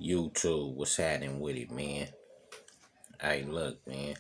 YouTube, what's happening with it, man? Hey, look, man.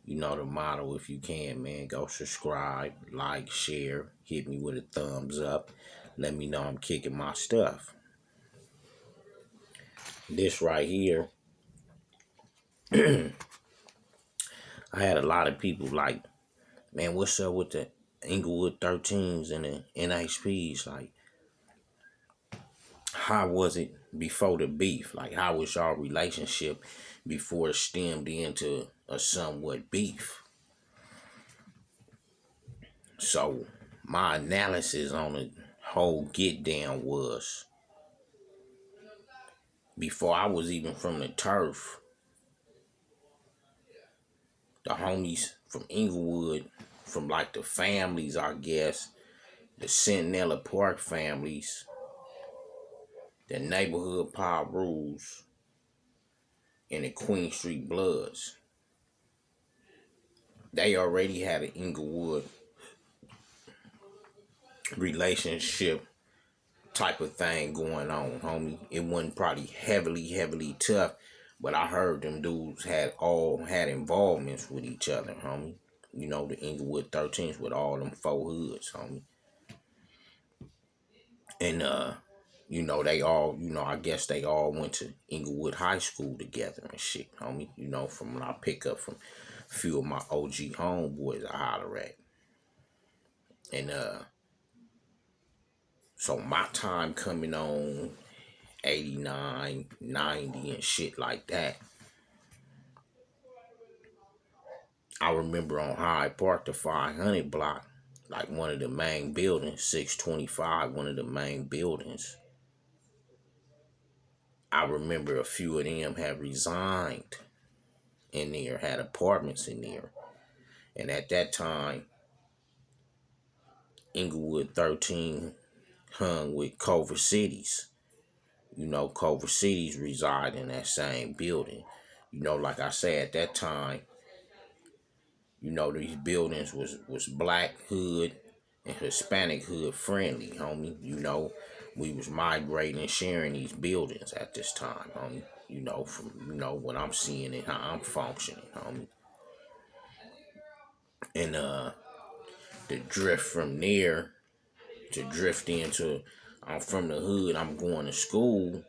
You know the motto. If you can, man, go subscribe, like, share, hit me with a thumbs up. Let me know I'm kicking my stuff. This right here, I had a lot of people like, man, what's up with the Inglewood 13s and the NHPs? Like, how was it before the beef? Like, how was y'all relationship before it stemmed into a somewhat beef? So my analysis on the whole get down was before I was even from the turf, the homies from Inglewood, from like the families, I guess, the Centinela Park families, the neighborhood Power Rules, and the Queen Street Bloods. They already had an Inglewood relationship type of thing going on, homie. It wasn't probably heavily tough, but I heard them dudes had involvements with each other, homie. You know, the Inglewood 13s with all them four hoods, homie. And you know, they all, I guess they all went to Inglewood High School together and shit, homie. You know, from when I pick up from a few of my OG homeboys I holler at. And so my time coming on 89, 90 and shit like that. I remember on Hyde Park, the 500 block, like one of the main buildings, 625, one of the main buildings. I remember a few of them had resigned in there, had apartments in there. And at that time, Inglewood 13 hung with Culver Cities. You know, Culver Cities reside in that same building. You know, like I said, at that time, you know, these buildings was black hood and Hispanic hood friendly, homie. You know, we was migrating and sharing these buildings at this time, homie. You know, from what I'm seeing and how I'm functioning, homie. And the drift from there to drift into I'm from the hood, I'm going to school.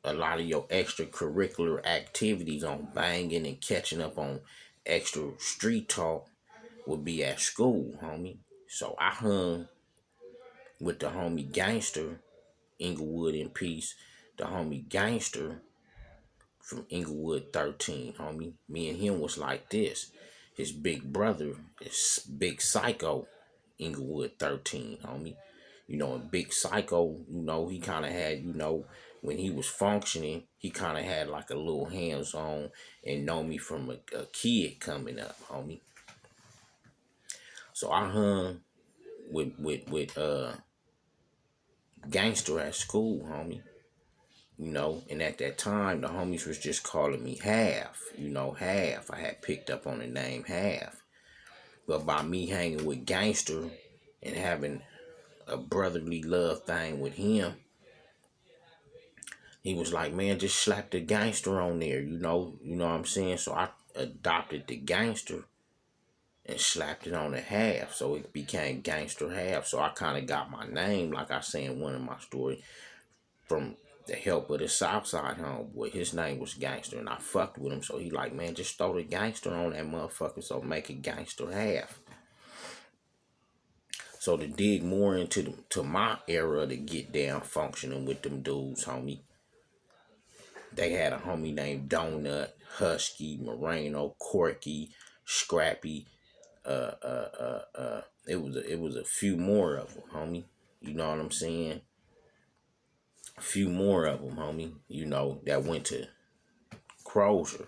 A lot of your extracurricular activities on banging and catching up on extra street talk would be at school, homie. So I hung with the homie Gangster, Inglewood in peace, the homie Gangster from Inglewood 13, homie. Me and him was like this. His big brother is Big Psycho, Inglewood 13, homie. You know, and Big Psycho, he kind of had, when he was functioning, he kind of had like a little hands-on and know me from a kid coming up, homie. So I hung with Gangster at school, homie. You know, and at that time, the homies was just calling me Half. You know, Half. I had picked up on the name Half. But by me hanging with Gangster and having a brotherly love thing with him, he was like, man, just slap the Gangster on there, you know what I'm saying? So I adopted the Gangster and slapped it on the Half, so it became Gangster Half. So I kind of got my name, like I say in one of my stories, from the help of the Southside homeboy. His name was Gangster, and I fucked with him, so he like, man, just throw the Gangster on that motherfucker, so make it Gangster Half. So to dig more into to my era to get down functioning with them dudes, homie, they had a homie named Donut, Husky, Moreno, Corky, Scrappy. It was a few more of them, homie. You know what I'm saying? A few more of them, homie. You know that went to Crozier.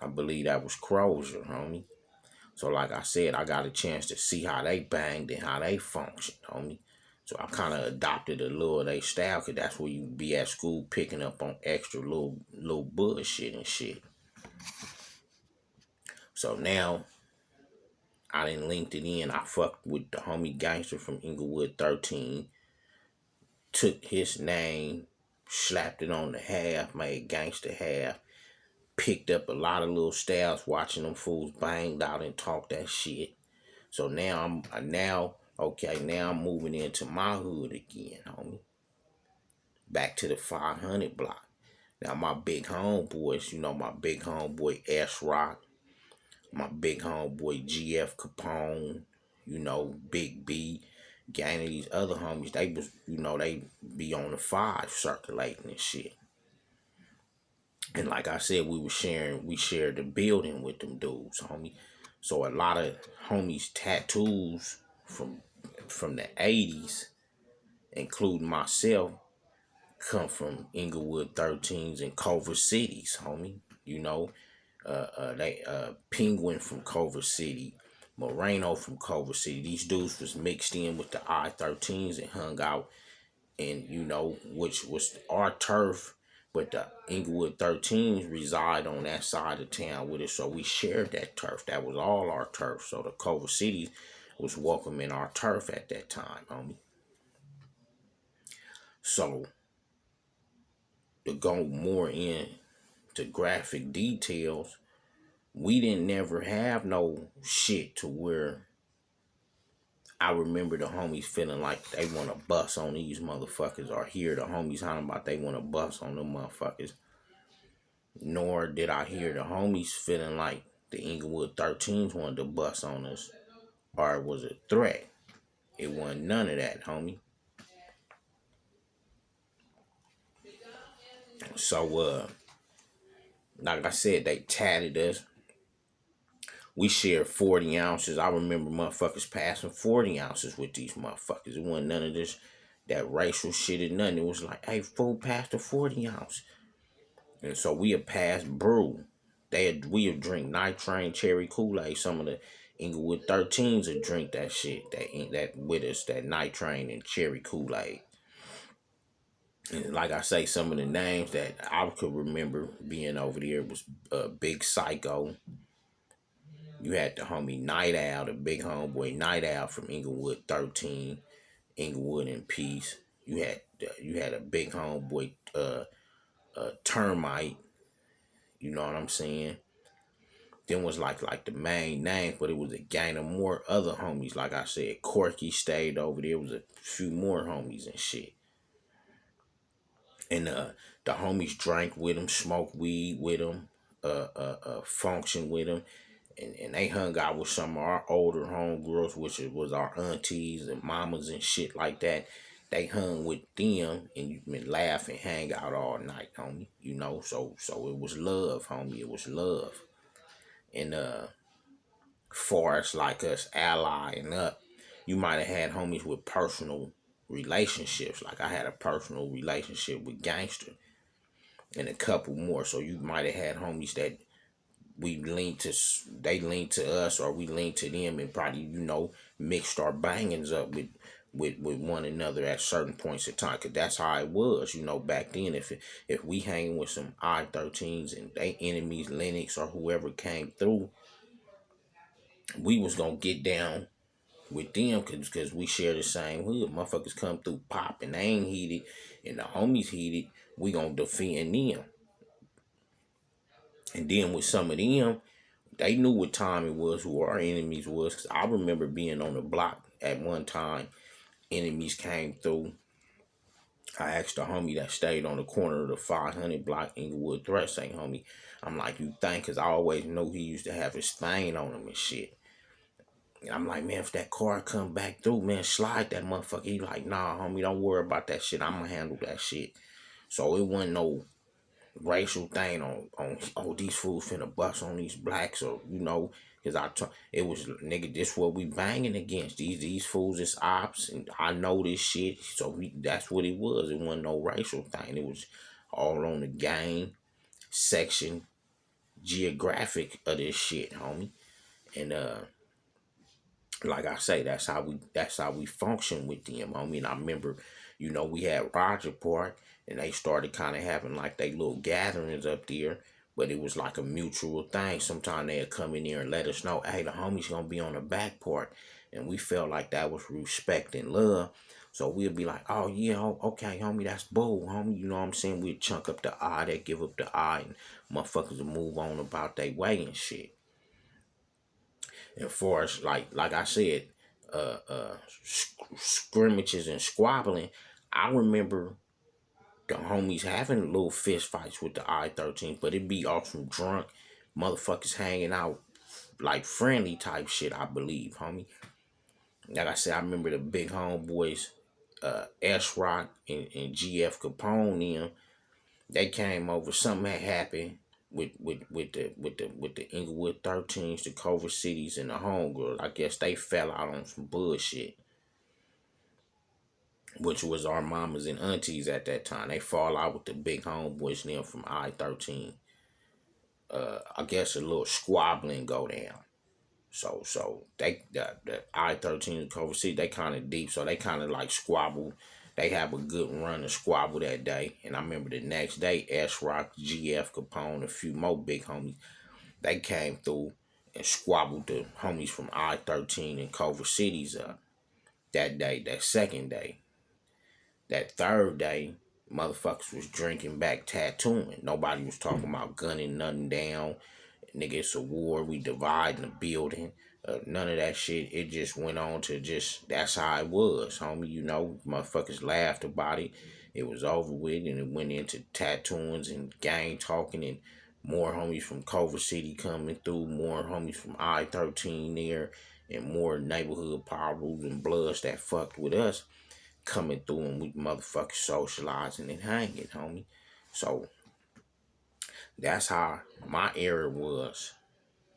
I believe that was Crozier, homie. So like I said, I got a chance to see how they banged and how they functioned, homie. So I kind of adopted a little of their style, because that's where you be at school picking up on extra little bullshit and shit. So now I done linked it in. I fucked with the homie Gangster from Inglewood 13. took his name, slapped it on the half, made gangster half, picked up a lot of little stabs watching them fools banged out and talk that shit. So now now I'm moving into my hood again, homie. Back to the 500 block. Now my big homeboys, my big homeboy S Rock, my big homeboy GF Capone, Big B, gang of these other homies, they was, they be on the five circulating and shit. And like I said, we shared the building with them dudes, homie. So a lot of homies tattoos from the 80s, including myself, come from Inglewood 13s and Culver Cities, homie. They Penguin from Culver City, Moreno from Culver City. These dudes was mixed in with the I-13s and hung out, and which was our turf, but the Inglewood 13s reside on that side of town with us, so we shared that turf. That was all our turf. So the Culver City was welcoming our turf at that time, homie. So to go more into graphic details, we didn't never have no shit to where I remember the homies feeling like they want to bust on these motherfuckers, or hear the homies talking about they want to bust on them motherfuckers. Nor did I hear the homies feeling like the Inglewood 13s wanted to bust on us, or it was a threat. It wasn't none of that, homie. So, like I said, they tatted us. We shared 40 ounces. I remember motherfuckers passing 40 ounces with these motherfuckers. It wasn't none of this, that racial shit or nothing. It was like, hey, fool, pass the 40 ounce. And so we had passed brew. We would drink nitrate cherry Kool-Aid. Some of the Inglewood 13s would drink that shit, that with us, that nitrate and cherry Kool-Aid. And like I say, some of the names that I could remember being over there was Big Psycho. You had the homie Night Owl, the big homeboy Night Owl from Inglewood 13, Inglewood in Peace. You had a big homeboy Termite. You know what I'm saying? Then was like the main name, but it was a gang of more other homies. Like I said, Corky stayed over there. Was a few more homies and shit. And the homies drank with him, smoked weed with him, function with him. And they hung out with some of our older homegirls, which was our aunties and mamas and shit like that. They hung with them, and you can laugh and hang out all night, homie. So it was love, homie. It was love. And far as like us allying up, you might have had homies with personal relationships. Like I had a personal relationship with Gangster and a couple more. So you might have had homies that they leaned to us, or we leaned to them, and probably mixed our bangings up with one another at certain points in time, because that's how it was, back then. If we hanging with some I-13s and they enemies, Lennox or whoever came through, we was gonna get down with them, because we share the same hood. Motherfuckers come through pop and they ain't heated, and the homies heated, we gonna defend them. And then with some of them, they knew what time it was, who our enemies was. Cause I remember being on the block at one time. Enemies came through. I asked the homie that stayed on the corner of the 500 block, Inglewood Threat, saying, homie, I'm like, you think? Because I always knew he used to have his thing on him and shit. And I'm like, man, if that car come back through, man, slide that motherfucker. He like, nah, homie, don't worry about that shit. I'm going to handle that shit. So it wasn't no racial thing on oh, these fools finna bust on these blacks, or because it was, nigga, this what we banging against. These fools is ops, and I know this shit. So that's what it was. It wasn't no racial thing. It was all on the gang section geographic of this shit, homie. And like I say, that's how we function with them. I mean, I remember, we had Roger Park, and they started kind of having like they little gatherings up there, but it was like a mutual thing. Sometimes they'd come in there and let us know, hey, the homie's gonna be on the back part, and we felt like that was respect and love. So we'll be like, oh yeah, okay, homie, that's bull, homie. You know what I'm saying? We'll chunk up the eye, they give up the eye, and motherfuckers will move on about their way and shit. And for us, like I said, scrimmages and squabbling, I remember the homies having little fist fights with the I-13, but it be all from drunk motherfuckers hanging out, like friendly type shit, I believe, homie. Like I said, I remember the big homeboys, S Rock and GF Capone, them, they came over. Something had happened with the Inglewood 13s, the Culver Cities, and the homegirls. I guess they fell out on some bullshit, which was our mamas and aunties at that time. They fall out with the big homeboys now from I-13. I guess a little squabbling go down. So they the I-13 and Culver City, they kind of deep, so they kind of like squabbled. They have a good run of squabble that day, and I remember the next day, S Rock, GF Capone, a few more big homies, they came through and squabbled the homies from I-13 and Culver Cities up that day. That second day, that third day, motherfuckers was drinking back, tattooing. Nobody was talking about gunning nothing down. Nigga, it's a war. We dividing the building. None of that shit. It just went on to just, that's how it was, homie. You know, motherfuckers laughed about it. It was over with, and it went into tattooings and gang talking, and more homies from Culver City coming through, more homies from I-13 there, and more neighborhood power rules and bloods that fucked with us coming through, and we motherfuckers socializing and hanging, homie. So that's how my era was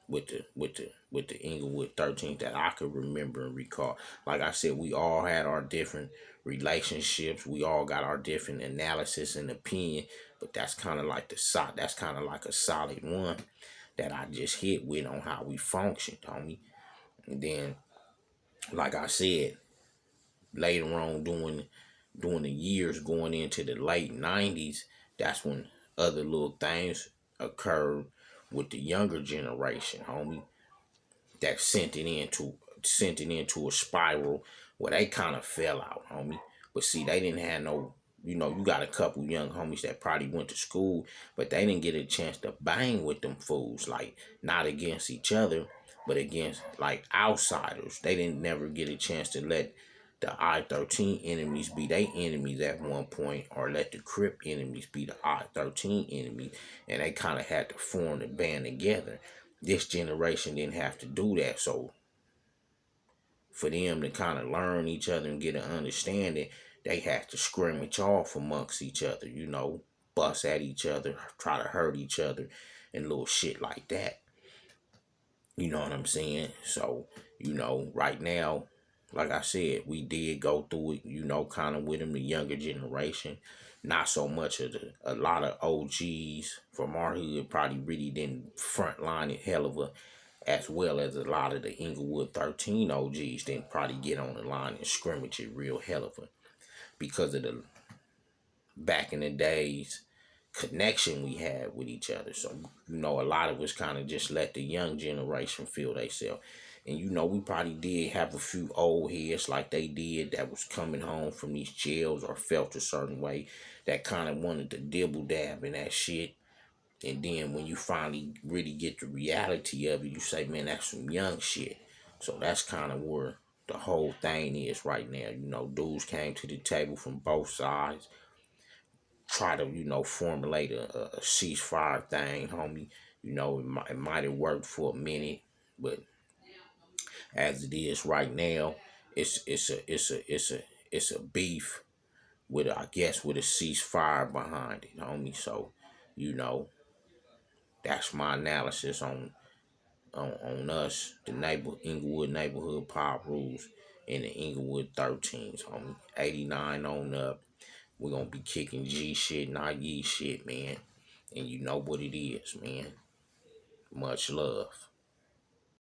with the Inglewood 13th that I could remember and recall. Like I said, we all had our different relationships. We all got our different analysis and opinion, but that's kind of like that's kind of like a solid one that I just hit with on how we functioned, homie. And then, like I said, later on during the years going into the late 90s, that's when other little things occurred with the younger generation, homie, that sent it into a spiral where they kind of fell out, homie. But see, they didn't have no, you got a couple young homies that probably went to school, but they didn't get a chance to bang with them fools, like not against each other, but against like outsiders. They didn't never get a chance to let the I-13 enemies be their enemies at one point, or let the Crip enemies be the I-13 enemies, and they kind of had to form the band together. This generation didn't have to do that, so for them to kind of learn each other and get an understanding, they had to scrimmage off amongst each other, bust at each other, try to hurt each other, and little shit like that. You know what I'm saying? So, right now, like I said, we did go through it, kind of with them, the younger generation. Not so much of a lot of OGs from our hood probably really didn't frontline it hell of a, as well as a lot of the Inglewood 13 OGs didn't probably get on the line and scrimmage it real hell of a, because of the back in the days connection we had with each other. So, a lot of us kind of just let the young generation feel themselves. And, we probably did have a few old heads like they did that was coming home from these jails or felt a certain way that kind of wanted to dibble dab in that shit. And then when you finally really get the reality of it, you say, man, that's some young shit. So that's kind of where the whole thing is right now. Dudes came to the table from both sides, try to, formulate a ceasefire thing, homie. It might have worked for a minute, but as it is right now, it's a beef with I guess with a ceasefire behind it, homie. So, you know, that's my analysis on us, the Inglewood neighborhood pop rules and the Inglewood 13s, homie. 89 on up. We're gonna be kicking G shit, not Ye shit, man. And you know what it is, man. Much love.